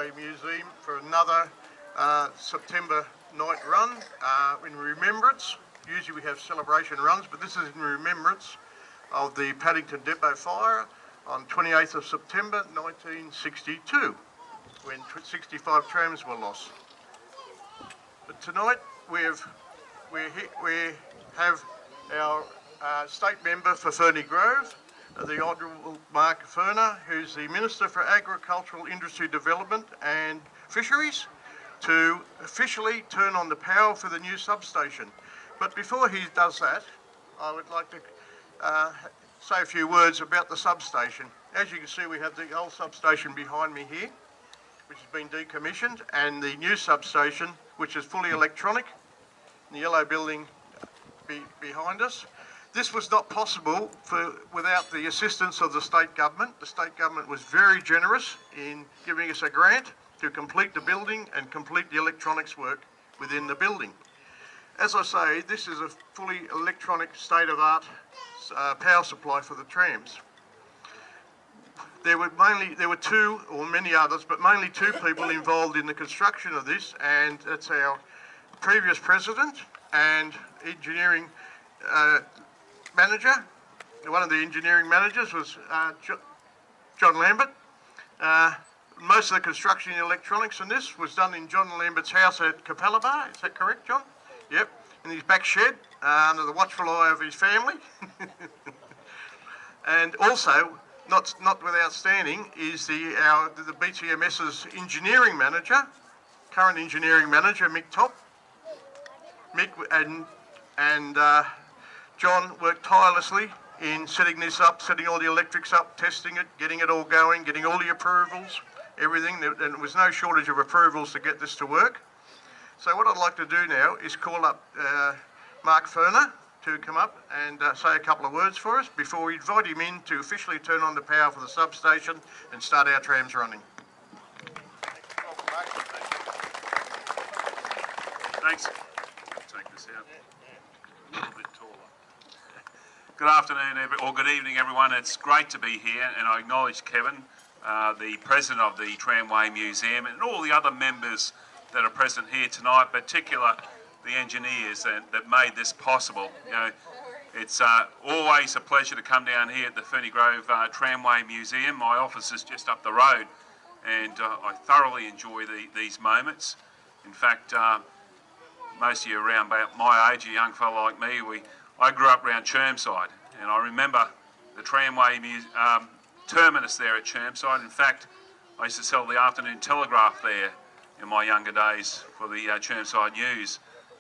Tramway Museum for another September night run in remembrance. Usually we have celebration runs, but this is in remembrance of the Paddington Depot fire on 28th of September 1962, when 65 trams were lost. But tonight we have our state member for Ferny Grove, the Honourable Mark Ferner, who's the Minister for Agricultural Industry Development and Fisheries, to officially turn on the power for the new substation. But before he does that, I would like to say a few words about the substation. As you can see, we have the old substation behind me here, which has been decommissioned, and the new substation, which is fully electronic, in the yellow building behind us. This was not possible without the assistance of the state government. The state government was very generous in giving us a grant to complete the building and complete the electronics work within the building. As I say, this is a fully electronic state-of-art power supply for the trams. There were two, or many others, but mainly two people involved in the construction of this, and that's our previous president and engineering manager. One of the engineering managers was John Lambert. Most of the construction in electronics and this was done in John Lambert's house at Capalaba. Is that correct, John? Yep, in his back shed, under the watchful eye of his family. And also, not without standing, is the BTMS's engineering manager, current engineering manager, Mick Top. Mick and John worked tirelessly in setting this up, setting all the electrics up, testing it, getting it all going, getting all the approvals, everything. And there was no shortage of approvals to get this to work. So what I'd like to do now is call up Mark Ferner to come up and say a couple of words for us before we invite him in to officially turn on the power for the substation and start our trams running. Thanks. I'll take this out. A little bit taller. Good afternoon, or good evening, everyone. It's great to be here, and I acknowledge Kevin, the president of the Tramway Museum, and all the other members that are present here tonight, particularly the engineers that made this possible. You know, it's always a pleasure to come down here at the Ferny Grove Tramway Museum. My office is just up the road, and I thoroughly enjoy these moments. In fact, most of you around about my age, a young fellow like me, I grew up around Chermside, and I remember the tramway terminus there at Chermside. In fact, I used to sell the afternoon telegraph there in my younger days for the Chermside News,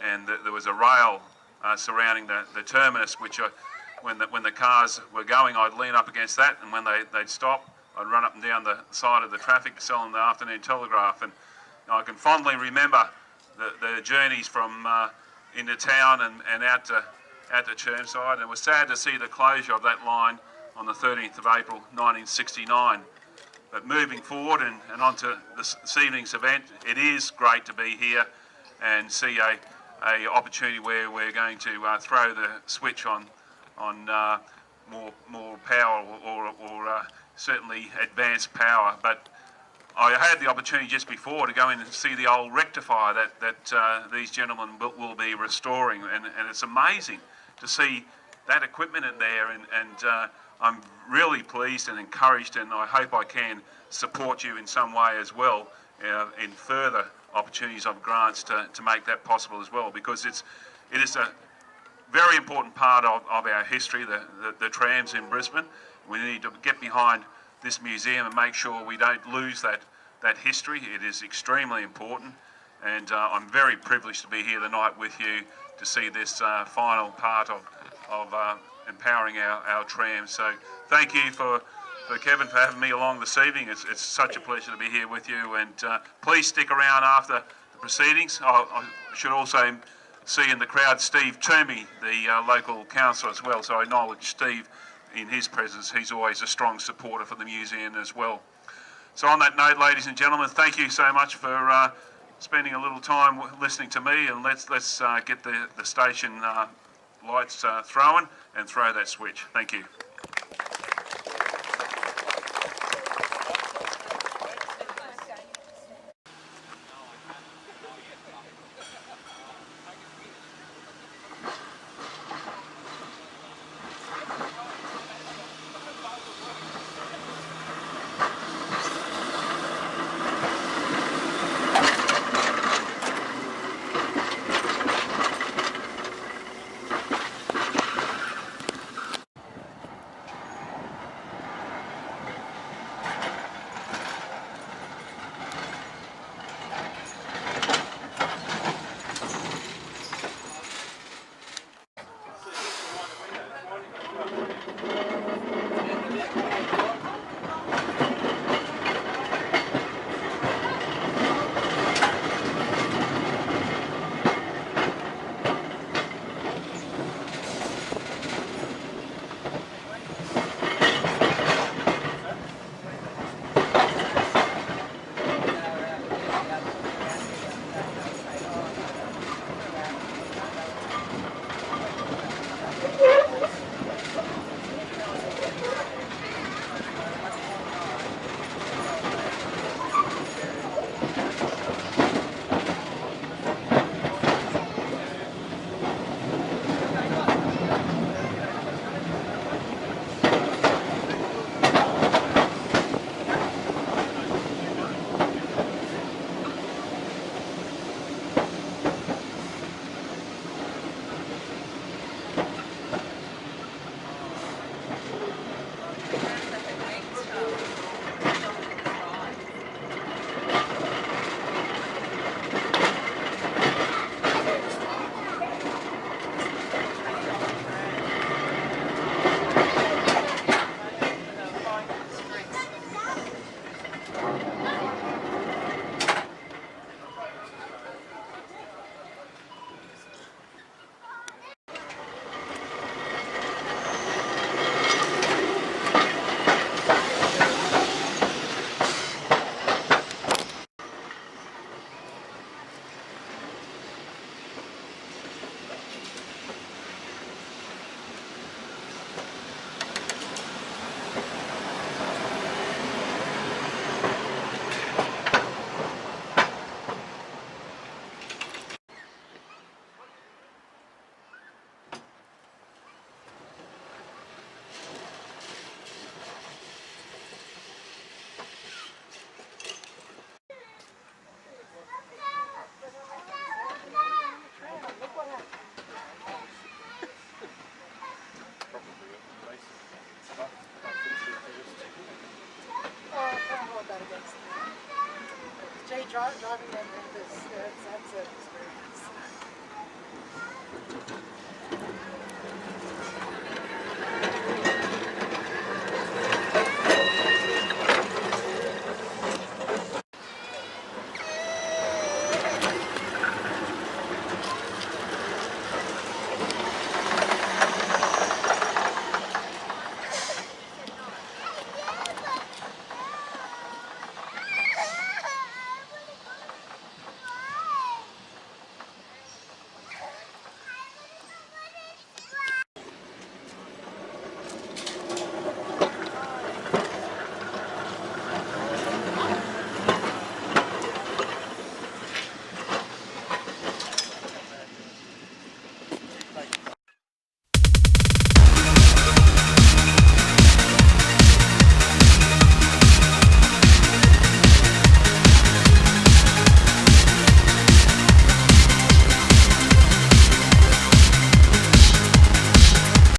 and there was a rail surrounding the terminus, which when the cars were going, I'd lean up against that, and when they'd stop, I'd run up and down the side of the traffic selling the afternoon telegraph. And I can fondly remember the journeys from into town and out to Chermside. And it was sad to see the closure of that line on the 13th of April 1969. But moving forward and on to this evening's event, it is great to be here and see a opportunity where we're going to throw the switch on more power or certainly advanced power. But I had the opportunity just before to go in and see the old rectifier that these gentlemen will be restoring, and it's amazing to see that equipment in there, and I'm really pleased and encouraged, and I hope I can support you in some way as well in further opportunities of grants to make that possible as well, because it is a very important part of our history, the trams in Brisbane. We need to get behind this museum and make sure we don't lose that history. It is extremely important, and I'm very privileged to be here tonight with you to see this final part of empowering our trams. So thank you for Kevin for having me along this evening. It's such a pleasure to be here with you, and please stick around after the proceedings. I should also see in the crowd Steve Toomey, the local councillor as well, so I acknowledge Steve in his presence. He's always a strong supporter for the museum as well. So on that note, ladies and gentlemen, thank you so much for spending a little time listening to me, and let's get the station lights thrown and throw that switch. Thank you. driving them members, that's an experience.